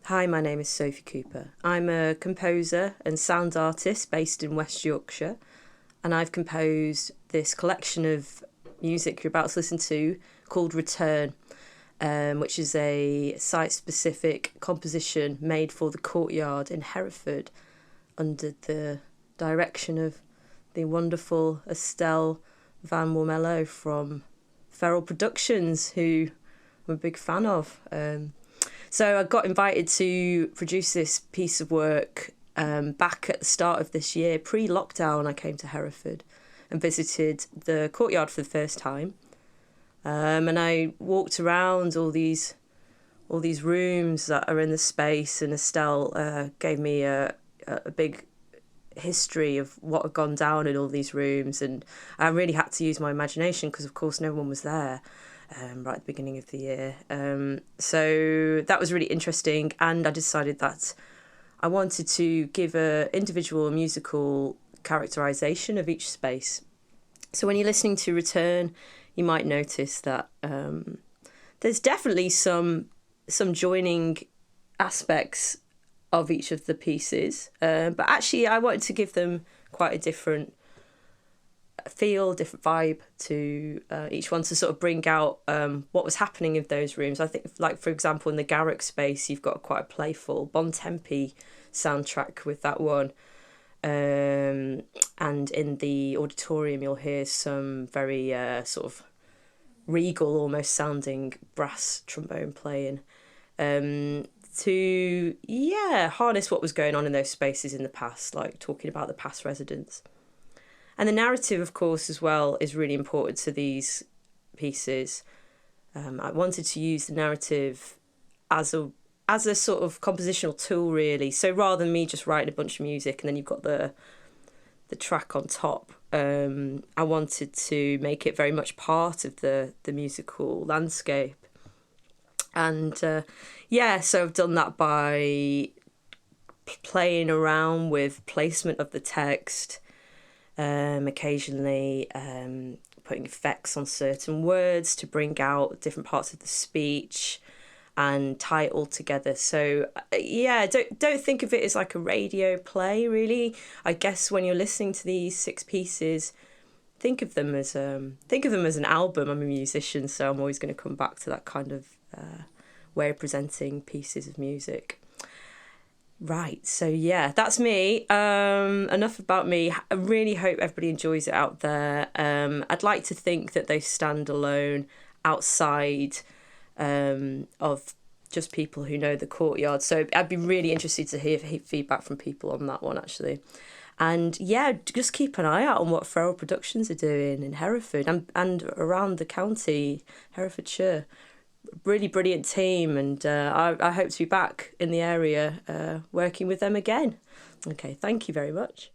Hi, my name is Sophie Cooper. I'm a composer and sound artist based in West Yorkshire, and I've composed this collection of music you're about to listen to called Return, which is a site-specific composition made for the Courtyard in Hereford under the direction of the wonderful Estelle Van Wormello from Feral Productions, who I'm a big fan of. So I got invited to produce this piece of work back at the start of this year. Pre-lockdown, I came to Hereford and visited the Courtyard for the first time. And I walked around all these rooms that are in the space, and Estelle gave me a big history of what had gone down in all these rooms, and I really had to use my imagination because, of course, no one was there. Right at the beginning of the year. So that was really interesting, and I decided that I wanted to give an individual musical characterisation of each space. So when you're listening to Return, you might notice that there's definitely some joining aspects of each of the pieces, but actually I wanted to give them quite a different feel, different vibe to each one, to sort of bring out what was happening in those rooms. I think, like, for example, in the Garrick space, you've got quite a playful Bon Tempi soundtrack with that one. And in the auditorium, you'll hear some very sort of regal, almost sounding brass trombone playing to, harness what was going on in those spaces in the past, like talking about the past residents. And the narrative, of course, as well, is really important to these pieces. I wanted to use the narrative as a sort of compositional tool, really. So rather than me just writing a bunch of music and then you've got the track on top, I wanted to make it very much part of the musical landscape. And so I've done that by playing around with placement of the text, occasionally putting effects on certain words to bring out different parts of the speech and tie it all together. So don't think of it as like a radio play, really. I guess when you're listening to these 6 pieces, think of them as an album. I'm a musician, so I'm always going to come back to that kind of way of presenting pieces of music. Right, so that's me. Enough about me. I really hope everybody enjoys it out there. I'd like to think that they stand alone outside of just people who know the Courtyard. So I'd be really interested to hear feedback from people on that one, actually. And just keep an eye out on what Feral Productions are doing in Hereford and around the county, Herefordshire. Really brilliant team, and I hope to be back in the area working with them again. Okay, thank you very much.